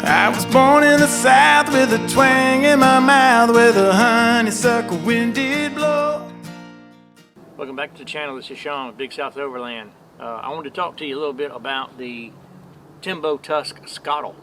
I was born in the South with a twang in my mouth where the honeysuckle wind did blow. Welcome back to the channel. This is Sean with Big South Overland. I wanted to talk to you a little bit about the Tembo Tusk Skottle.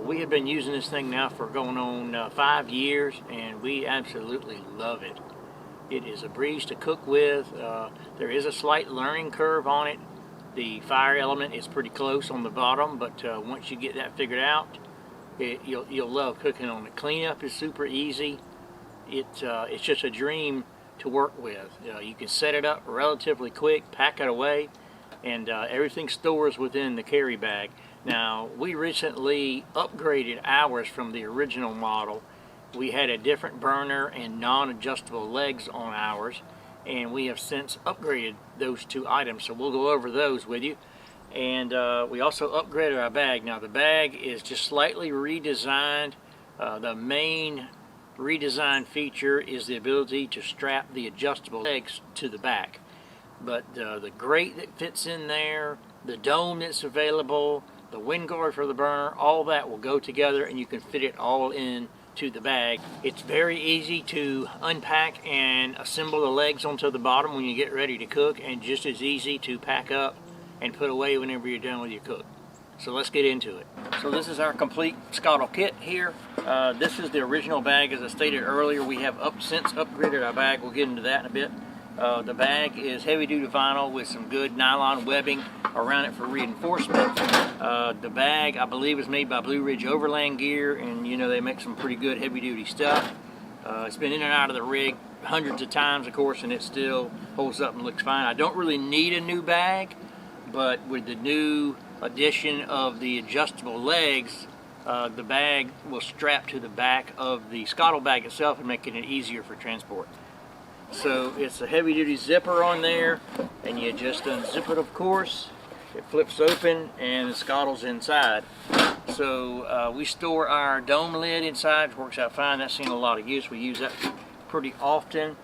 We have been using this thing now for going on 5 years, and we absolutely love it. It is a breeze to cook with. There is a slight learning curve on it. The fire element is pretty close on the bottom, but once you get that figured out, you'll love cooking on it. Cleanup is super easy. It's just a dream to work with. You can set it up relatively quick, pack it away, and everything stores within the carry bag. Now, we recently upgraded ours from the original model. We had a different burner and non-adjustable legs on ours, and we have since upgraded those two items, so we'll go over those with you. And we also upgraded our bag. Now, the bag is just slightly redesigned. The main redesign feature is the ability to strap the adjustable legs to the back, but the grate that fits in there, the dome that's available, the wind guard for the burner, all that will go together, and you can fit it all in to the bag. It's very easy to unpack and assemble the legs onto the bottom when you get ready to cook, and just as easy to pack up and put away whenever you're done with your cook. So let's get into it. So this is our complete Skottle kit here. This is the original bag. As I stated earlier, we have since upgraded our bag. We'll get into that in a bit. The bag is heavy duty vinyl with some good nylon webbing around it for reinforcement. The bag, I believe, is made by Blue Ridge Overland gear, and you know they make some pretty good heavy duty stuff. It's been in and out of the rig hundreds of times, of course, and it still holds up and looks fine. I don't really need a new bag, but with the new addition of the adjustable legs, the bag will strap to the back of the Skottle bag itself and making it easier for transport. So it's a heavy duty zipper on there, and you just unzip it, of course. It flips open and the Skottle's inside. So we store our dome lid inside, which works out fine. That's seen a lot of use. We use that pretty often.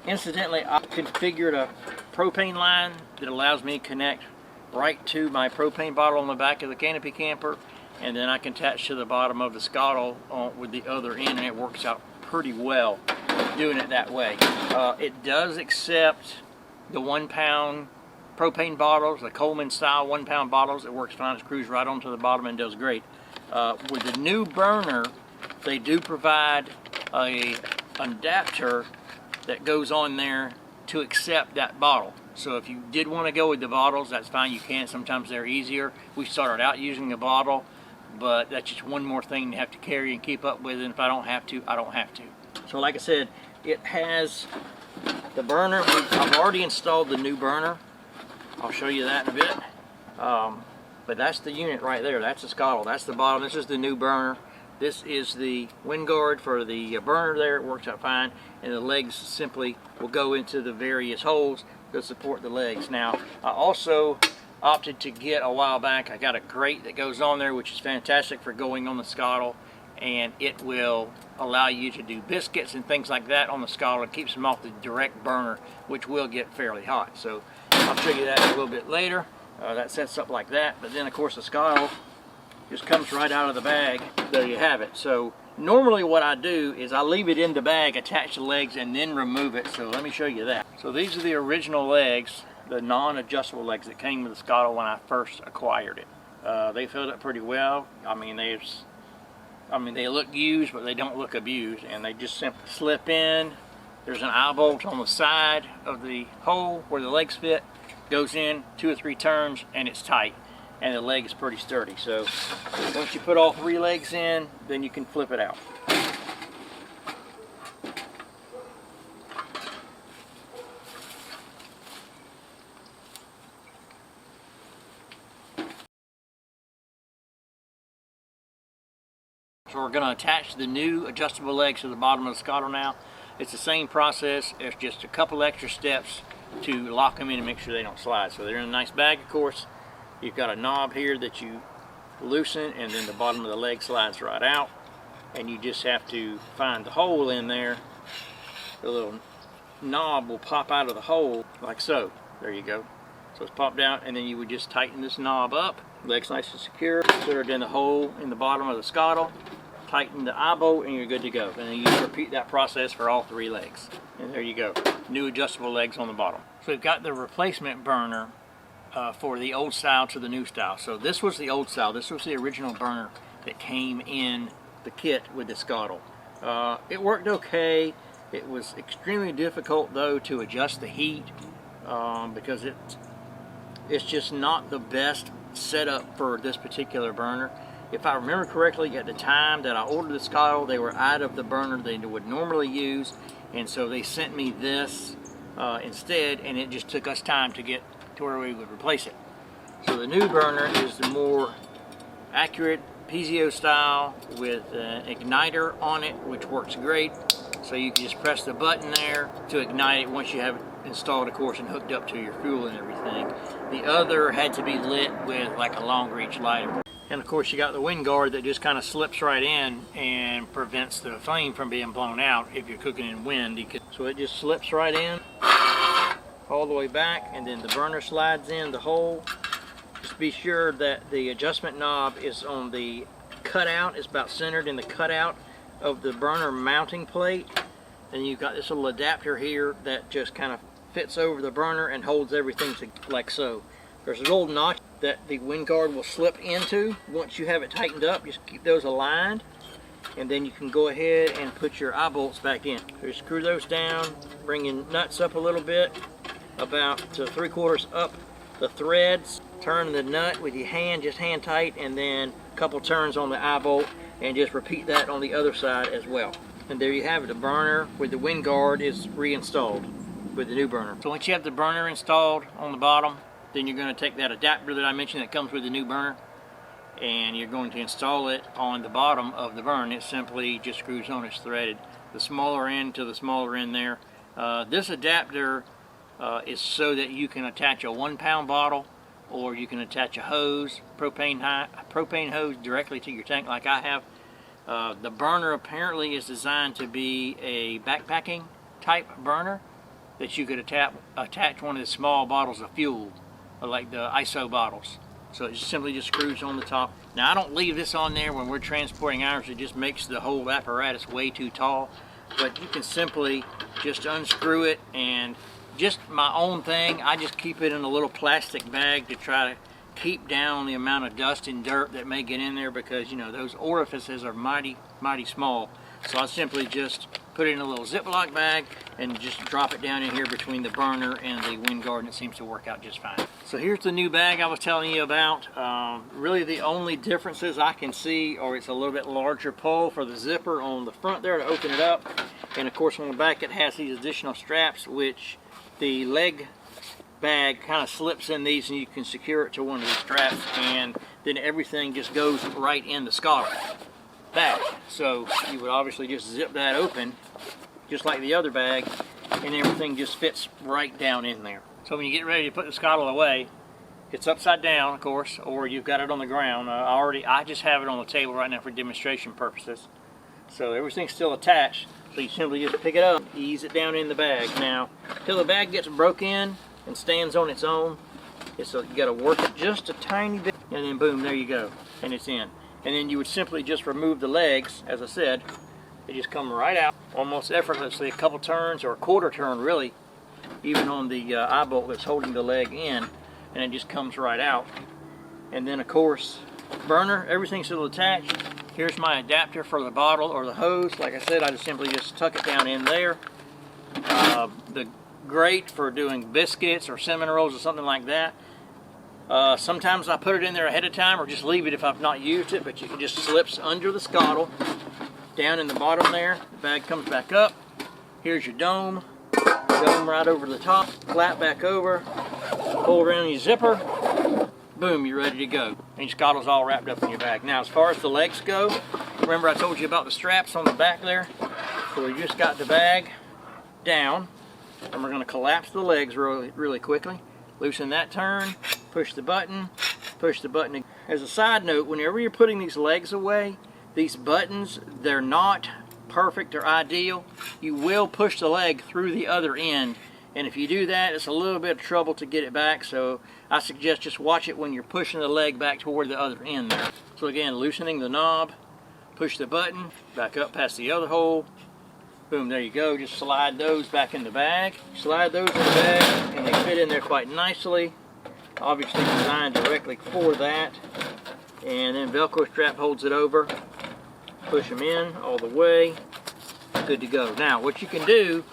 Incidentally, I configured a propane line that allows me to connect right to my propane bottle on the back of the canopy camper, and then I can attach to the bottom of the Skottle with the other end, and it works out pretty well doing it that way. It does accept the 1 pound propane bottles, the Coleman style 1 pound bottles. It works fine. It screws right onto the bottom and does great. With the new burner, they do provide an adapter that goes on there to accept that bottle. So if you did want to go with the bottles, that's fine. You can. Sometimes they're easier. We started out using a bottle, but that's just one more thing to have to carry and keep up with, and if I don't have to, I don't have to. So like I said, it has the burner. I've already installed the new burner. I'll show you that in a bit. But that's the unit right there. That's the Skottle. That's the bottom. This is the new burner. This is the wind guard for the burner there. It works out fine. And the legs simply will go into the various holes to support the legs. Now, I also opted to get a while back, I got a grate that goes on there, which is fantastic for going on the Skottle, and it will allow you to do biscuits and things like that on the Skottle. It keeps them off the direct burner, which will get fairly hot. So I'll show you that a little bit later. That sets up like that, but then of course the Skottle just comes right out of the bag. There you have it. So normally what I do is I leave it in the bag, attach the legs, and then remove it. So let me show you that. So these are the original legs, the non-adjustable legs that came with the Skottle when I first acquired it. They filled up pretty well. I mean, they look used, but they don't look abused, and they just simply slip in. There's an eye bolt on the side of the hole where the legs fit. Goes in 2 or 3 turns, and it's tight, and the leg is pretty sturdy. So once you put all 3 legs in, then you can flip it out. So we're going to attach the new adjustable legs to the bottom of the Skottle now. It's the same process. It's just a couple extra steps to lock them in and make sure they don't slide. So they're in a nice bag, of course. You've got a knob here that you loosen, and then the bottom of the leg slides right out. And you just have to find the hole in there. The little knob will pop out of the hole like so. There you go. So it's popped out, and then you would just tighten this knob up. Leg's nice and secure. Put it in the hole in the bottom of the skottle. Tighten the eye bolt, and you're good to go. And then you just repeat that process for all 3 legs. And there you go. New adjustable legs on the bottom. So we've got the replacement burner for the old style to the new style. So this was the old style. This was the original burner that came in the kit with the skottle. It worked okay. It was extremely difficult though to adjust the heat because it's just not the best setup for this particular burner. If I remember correctly, at the time that I ordered the skottle, they were out of the burner they would normally use, and so they sent me this instead, and it just took us time to get to where we would replace it. So the new burner is the more accurate piezo style with an igniter on it, which works great. So you can just press the button there to ignite it once you have it installed, of course, and hooked up to your fuel and everything. The other had to be lit with like a long reach lighter. And of course you got the wind guard that just kind of slips right in and prevents the flame from being blown out if you're cooking in wind. So it just slips right in all the way back, and then the burner slides in the hole. Just be sure that the adjustment knob is on the cutout. It's about centered in the cutout of the burner mounting plate. And you've got this little adapter here that just kind of fits over the burner and holds everything like so. There's a little notch that the wind guard will slip into. Once you have it tightened up, just keep those aligned, and then you can go ahead and put your eye bolts back in. So you screw those down, bring your nuts up a little bit, about 3/4 up the threads. Turn the nut with your hand, just hand tight, and then a couple turns on the eye bolt, and just repeat that on the other side as well. And there you have it. The burner with the wind guard is reinstalled with the new burner. So once you have the burner installed on the bottom, then you're going to take that adapter that I mentioned that comes with the new burner, and you're going to install it on the bottom of the burner. It simply just screws on. It's threaded. The smaller end to the smaller end there. This adapter is so that you can attach a 1-pound bottle, or you can attach a hose, propane hose directly to your tank like I have. The burner apparently is designed to be a backpacking type burner that you could attach one of the small bottles of fuel, like the ISO bottles. So it simply just screws on the top. Now I don't leave this on there when we're transporting irons. It just makes the whole apparatus way too tall. But you can simply just unscrew it, and just my own thing, I just keep it in a little plastic bag to try to keep down the amount of dust and dirt that may get in there, because you know those orifices are mighty small. So I simply just put it in a little Ziploc bag and just drop it down in here between the burner and the wind guard, and it seems to work out just fine. So here's the new bag I was telling you about. Really the only differences I can see are it's a little bit larger pull for the zipper on the front there to open it up, and of course on the back it has these additional straps, which the leg bag kind of slips in these, and you can secure it to one of these straps, and then everything just goes right in the skottle back. So you would obviously just zip that open just like the other bag, and everything just fits right down in there. So when you get ready to put the skottle away, it's upside down of course, or you've got it on the ground. I just have it on the table right now for demonstration purposes. So everything's still attached, so you simply just pick it up, ease it down in the bag. Now till the bag gets broke in and stands on its own, so you got to work it just a tiny bit, and then boom, there you go, and it's in. And then you would simply just remove the legs. As I said, they just come right out almost effortlessly. A couple turns, or a quarter turn really, even on the eye bolt that's holding the leg in, and it just comes right out. And then of course, burner, everything's still attached. Here's my adapter for the bottle or the hose. Like I said, I just simply just tuck it down in there. The grate for doing biscuits or cinnamon rolls or something like that. Sometimes I put it in there ahead of time, or just leave it if I've not used it, but it just slips under the skottle down in the bottom there. The bag comes back up. Here's your dome right over the top, flap back over, pull around your zipper, boom, you're ready to go. And your skottle's all wrapped up in your bag. Now as far as the legs go, remember I told you about the straps on the back there? So we just got the bag down, and we're going to collapse the legs really quickly. Loosen that turn, push the button. As a side note, whenever you're putting these legs away, these buttons, they're not perfect or ideal. You will push the leg through the other end, And if you do that, it's a little bit of trouble to get it back, so I suggest just watch it when you're pushing the leg back toward the other end there. So again, loosening the knob, push the button, back up past the other hole. Boom, there you go. Just slide those back in the bag. Slide those in the bag, and they fit in there quite nicely. Obviously designed directly for that. And then Velcro strap holds it over. Push them in all the way. Good to go. Now, what you can do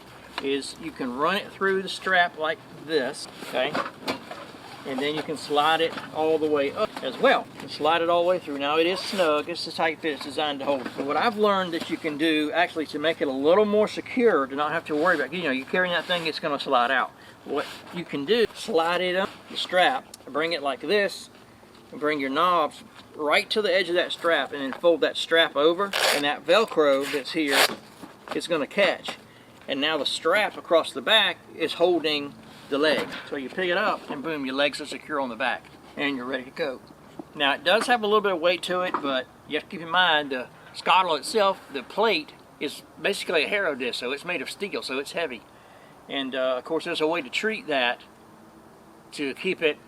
is you can run it through the strap like this, okay? And then you can slide it all the way up as well. You can slide it all the way through. Now it is snug, it's the tight fit it's designed to hold. So what I've learned that you can do actually to make it a little more secure, to not have to worry about, you know, you're carrying that thing, it's gonna slide out. What you can do, slide it up the strap, bring it like this, and bring your knobs right to the edge of that strap, and then fold that strap over, and that Velcro that's here is gonna catch. And now the strap across the back is holding the leg. So you pick it up and boom, your legs are secure on the back and you're ready to go. Now it does have a little bit of weight to it, but you have to keep in mind the Skottle itself, the plate is basically a harrow disc, so it's made of steel, so it's heavy. And of course there's a way to treat that to keep it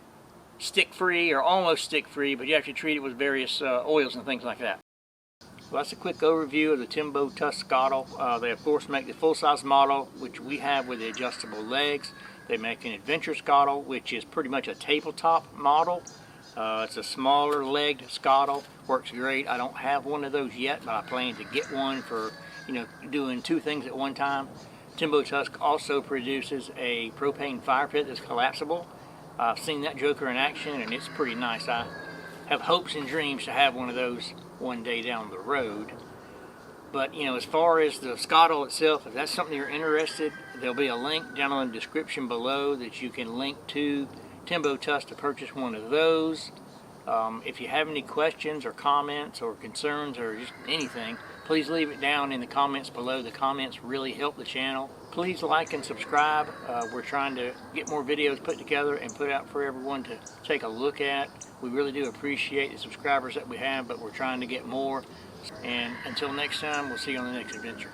stick free or almost stick free, but you have to treat it with various oils and things like that. So that's a quick overview of the Tembo Tusk Skottle. They of course make the full-size model, which we have with the adjustable legs. They make an adventure Skottle, which is pretty much a tabletop model. It's a smaller legged Skottle, works great. I don't have one of those yet, but I plan to get one for, you know, doing two things at one time. Tembo Tusk also produces a propane fire pit that's collapsible. I've seen that joker in action and it's pretty nice. I have hopes and dreams to have one of those one day down the road. But you know, as far as the Skottle itself, if that's something you're interested, there'll be a link down in the description below that you can link to Tembo Tusk to purchase one of those. If you have any questions or comments or concerns or just anything, please leave it down in the comments below. The comments really help the channel. Please like and subscribe. We're trying to get more videos put together and put out for everyone to take a look at. We really do appreciate the subscribers that we have, but we're trying to get more. And until next time, we'll see you on the next adventure.